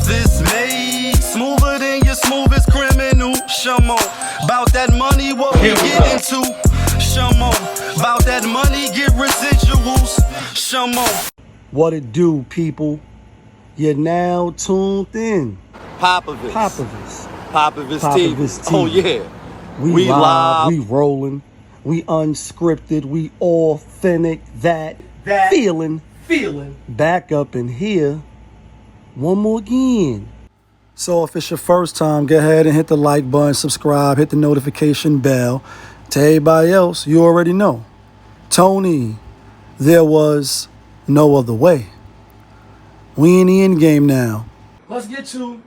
this made smoother than your smoothest criminal. Shamo, about that money, what we get into. Shamo, about that money, get residuals. Shamo. What it do, people? You're now tuned in. Popovich TV. TV. Oh yeah. We live, we rolling, we unscripted, we authentic, that feeling back up in here one more again. So if it's your first time, go ahead and hit the like button, subscribe, hit the notification bell. To everybody else, you already know. Tony, there was no other way. We in the end game now. Let's get to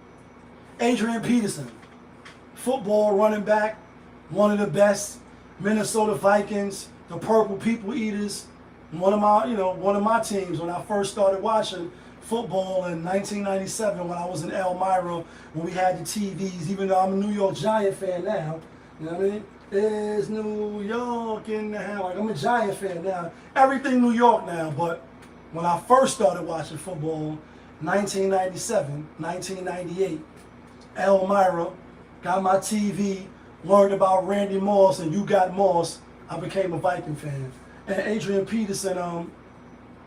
AdriaN PeTersoN, football running back, one of the best, Minnesota Vikings, the Purple People Eaters, one of my teams when I first started watching football in 1997 when I was in Elmira, when we had the TVs, even though I'm a New York Giant fan now, you know what I mean? Is New York in the house? Like, I'm a Giant fan now. Everything New York now, but when I first started watching football, 1997, 1998, Elmira, got my TV, learned about Randy Moss and You Got Moss, I became a Viking fan. And AdriaN PeTersoN,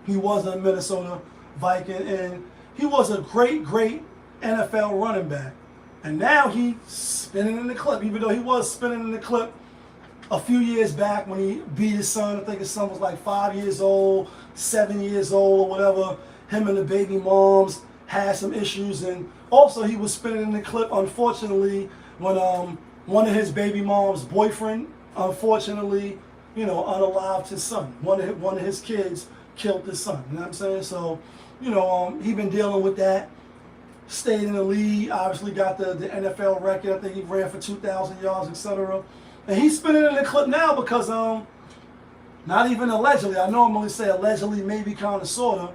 he was a Minnesota Viking, and he was a great NFL running back. And now he's spinning in the clip, even though he was spinning in the clip a few years back when he beat his son. I think his son was like 5 years old, 7 years old, or whatever. Him and the baby moms had some issues, and also he was spinning in the clip, unfortunately, when one of his baby mom's boyfriend, unfortunately, unalived his son. One of his kids killed his son. You know what I'm saying? So, he been dealing with that. Stayed in the league, obviously got the NFL record. I think he ran for 2,000 yards, etc. And he's spinning in the clip now because, not even allegedly, I normally say allegedly, maybe kind of, sort of,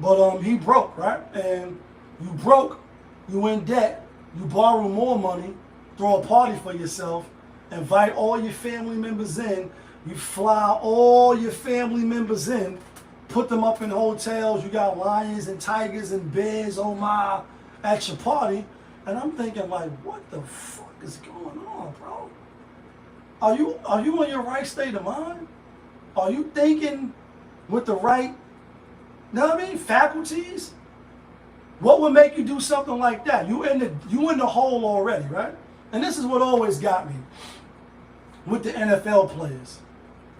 but he broke, right? And you broke, you in debt, you borrow more money, throw a party for yourself, invite all your family members in, you fly all your family members in, put them up in hotels, you got lions and tigers and bears, oh my, at your party. And I'm thinking, like, what the fuck is going on, bro? Are you in your right state of mind? Are you thinking with the right, faculties? What would make you do something like that? You in the hole already, right? And this is what always got me with the NFL players,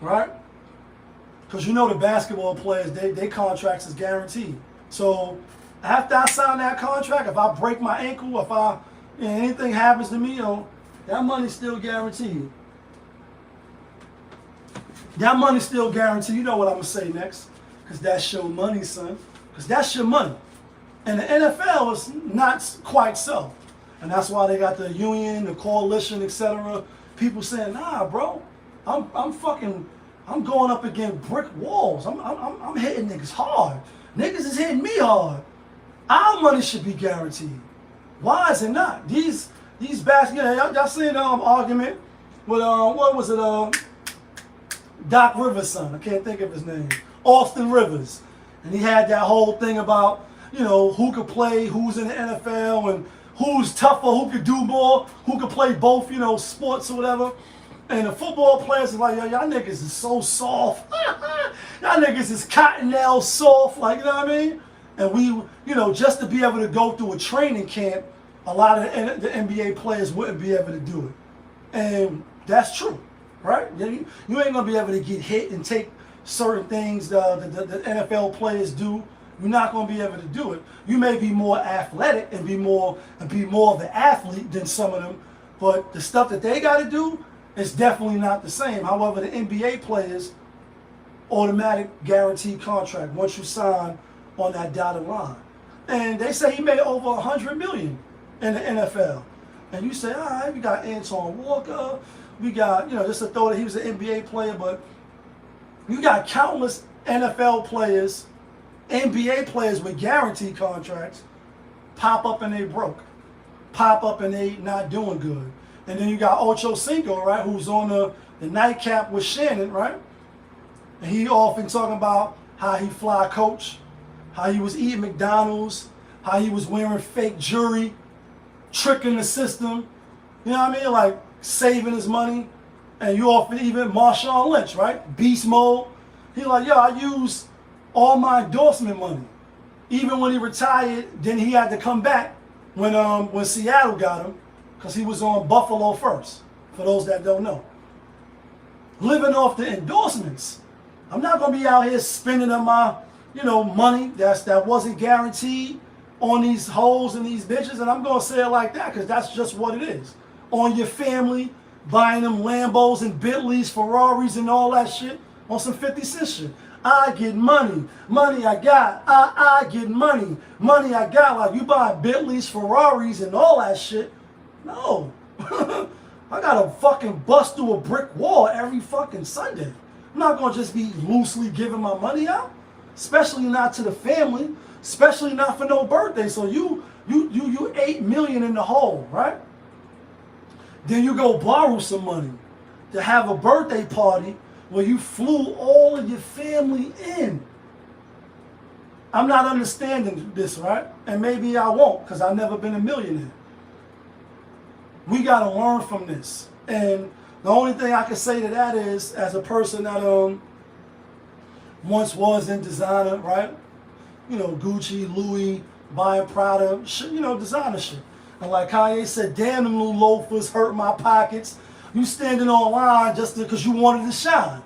right? Because the basketball players, they contracts is guaranteed. So after I sign that contract, if I break my ankle, if anything happens to me, that money's still guaranteed. That money's still guaranteed. You know what I'm gonna say next? Because that's your money, son. Because that's your money. And the NFL is not quite so. And that's why they got the union, the coalition, etc. People saying, nah, bro, I'm going up against brick walls. I'm hitting niggas hard. Niggas is hitting me hard. Our money should be guaranteed. Why is it not? These basketball, y'all seen the argument with what was it? Doc Rivers' son. I can't think of his name. Austin Rivers. And he had that whole thing about, who could play, who's in the NFL, and who's tougher, who could do more, who could play both, sports or whatever. And the football players are like, yo, y'all niggas is so soft. Y'all niggas is cottonelle soft, like, you know what I mean? And we, just to be able to go through a training camp, a lot of the NBA players wouldn't be able to do it. And that's true, right? You ain't going to be able to get hit and take certain things the NFL players do. You're not going to be able to do it. You may be more athletic and be more of an athlete than some of them, but the stuff that they got to do is definitely not the same. However, the NBA players, automatic guaranteed contract once you sign on that dotted line. And they say he made over $100 million in the NFL. And you say, all right, we got Antoine Walker, we got, just to throw that he was an NBA player, but you got countless NFL players, NBA players with guaranteed contracts, pop up and they broke. Pop up and they not doing good. And then you got Ocho Cinco, right, who's on the nightcap with Shannon, right? And he often talking about how he fly coach, how he was eating McDonald's, how he was wearing fake jewelry, tricking the system, you know what I mean? Like saving his money. And you often even Marshawn Lynch, right? Beast mode. He like, yo, I use all my endorsement money. Even when he retired, then he had to come back when Seattle got him, because he was on Buffalo first, for those that don't know. Living off the endorsements. I'm not gonna be out here spending on my, money that wasn't guaranteed on these hoes and these bitches, and I'm gonna say it like that because that's just what it is. On your family, buying them Lambos and Bentleys, Ferraris and all that shit on some 50 Cent shit. I get money, money I got, I get money, money I got. Like you buy Bentleys, Ferraris and all that shit. No. I gotta fucking bust through a brick wall every fucking Sunday. I'm not gonna just be loosely giving my money out, especially not to the family, especially not for no birthday. So you 8 million in the hole, right? Then you go borrow some money to have a birthday party where you flew all of your family in. I'm not understanding this, right? And maybe I won't, because I've never been a millionaire. We got to learn from this. And the only thing I can say to that is, as a person that once was in designer, right? Gucci, Louis, buying Prada, shit, designer shit. And like Kanye said, damn, them little loafers hurt my pockets. You standing online just because you wanted to shine.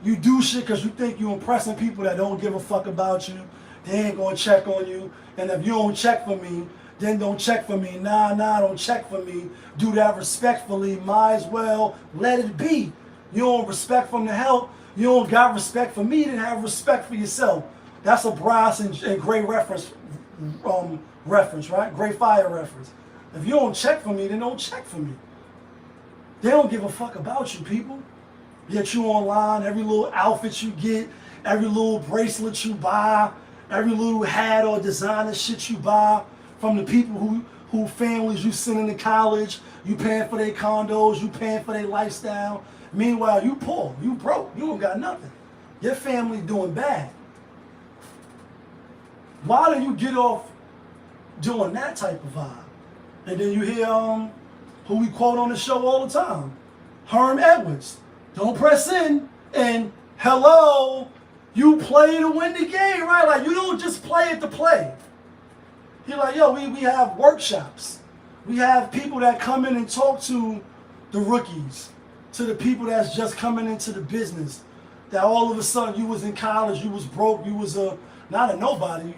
You do shit because you think you're impressing people that don't give a fuck about you. They ain't gonna check on you. And if you don't check for me, then don't check for me. Nah, don't check for me. Do that respectfully. Might as well let it be. You don't respect from the help. You don't got respect for me, then have respect for yourself. That's a brass and gray reference, right? Gray fire reference. If you don't check for me, then don't check for me. They don't give a fuck about you, people. Yet you online, every little outfit you get, every little bracelet you buy, every little hat or designer shit you buy from the people who families you sending to college, you paying for their condos, you paying for their lifestyle. Meanwhile, you poor, you broke, you don't got nothing. Your family doing bad. Why do you get off doing that type of vibe? And then you hear who we quote on the show all the time, Herm Edwards. Don't press in, and hello, you play to win the game, right? Like you don't just play it to play. He like, yo, we have workshops. We have people that come in and talk to the rookies, to the people that's just coming into the business. That all of a sudden you was in college, you was broke, you was not a nobody,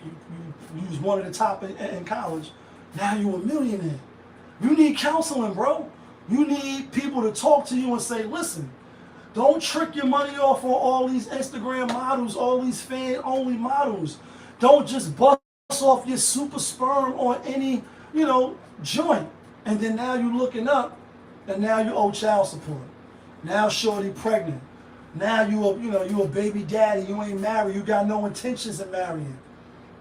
you was one of the top in college. Now you a millionaire. You need counseling, bro. You need people to talk to you and say, listen, don't trick your money off on all these Instagram models, all these fan-only models. Don't just bust off your super sperm on any, joint. And then now you looking up, and now you owe child support. Now shorty pregnant. Now you a baby daddy. You ain't married. You got no intentions of marrying.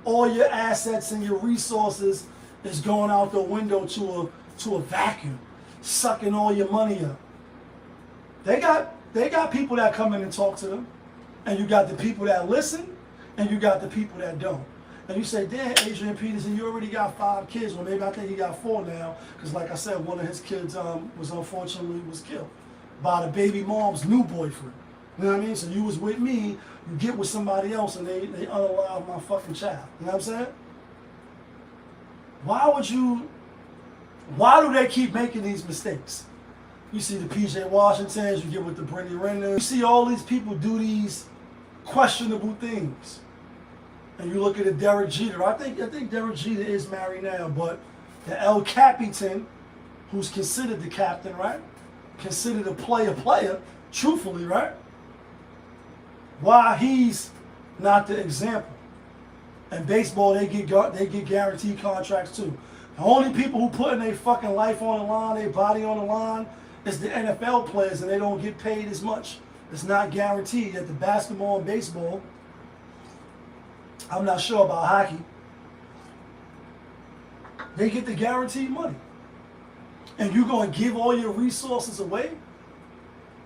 All your assets and your resources is going out the window to a vacuum, sucking all your money up. They got people that come in and talk to them, and you got the people that listen, and you got the people that don't. And you say, damn, Adrian Peterson, you already got 5 kids. Well, maybe I think he got 4 now, because like I said, one of his kids was unfortunately killed by the baby mom's new boyfriend. You know what I mean? So you was with me, you get with somebody else, and they unalive my fucking child. You know what I'm saying? Why do they keep making these mistakes? You see the PJ Washingtons, you get with the Brittany Renners. You see all these people do these questionable things. And you look at a Derek Jeter. I think Derek Jeter is married now, but the El Capitan, who's considered the captain, right? Considered a player, truthfully, right? Why he's not the example. In baseball, they get guaranteed contracts too. The only people who putting their fucking life on the line, their body on the line, is the NFL players, and they don't get paid as much. It's not guaranteed. At the basketball and baseball, I'm not sure about hockey, they get the guaranteed money. And you're going to give all your resources away?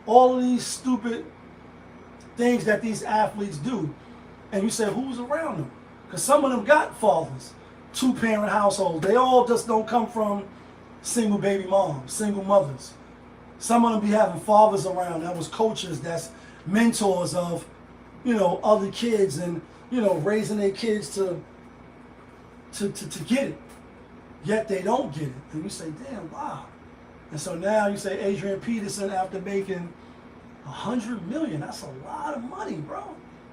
All of these stupid things that these athletes do. And you say, who's around them? Because some of them got fathers. two-parent households. They all just don't come from single baby moms, single mothers. Some of them be having fathers around that was coaches, that's mentors of, other kids, and, raising their kids to get it. Yet they don't get it. And you say, damn, wow. And so now you say Adrian Peterson, after making $100 million, that's a lot of money, bro.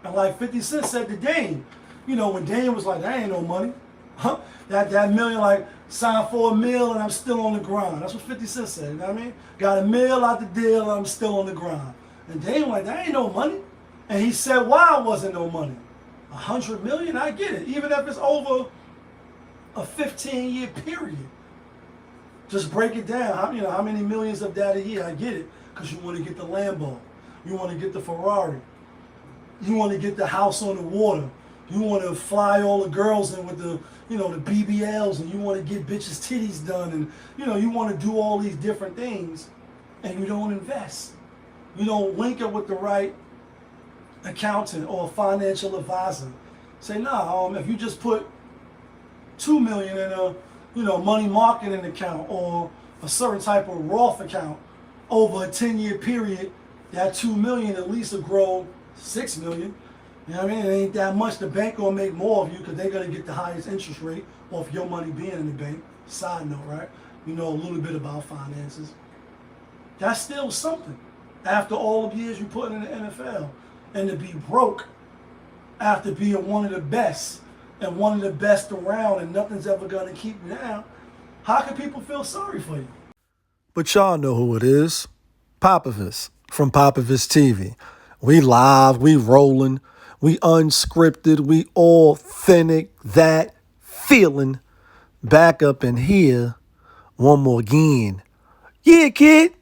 And like 50 Cent said to Dame, when Dame was like, that ain't no money. Huh? That million, like, signed for $1 million and I'm still on the grind. That's what 50 Cent said, you know what I mean? Got $1 million out the deal and I'm still on the grind. And Dame like, that ain't no money. And he said, why it wasn't no money? $100 million, I get it. Even if it's over a 15-year period. Just break it down. How many millions of that a year? I get it. Because you want to get the Lambo. You want to get the Ferrari. You want to get the house on the water. You want to fly all the girls in with the BBLs, and you want to get bitches' titties done, and you want to do all these different things, and you don't invest. You don't link it with the right accountant or financial advisor. Say, nah, if you just put $2 million in a money marketing account or a certain type of Roth account over a 10-year period, that $2 million at least will grow $6 million. You know what I mean? It ain't that much. The bank gonna make more of you because they're gonna get the highest interest rate off your money being in the bank. Side note, right? You know a little bit about finances. That's still something. After all the years you put in the NFL, and to be broke after being one of the best and one of the best around, and nothing's ever gonna keep you down. How can people feel sorry for you? But y'all know who it is. Popovich from Popovich TV. We live, we rolling, we unscripted, we authentic, that feeling. Back up in here one more again. Yeah, kid.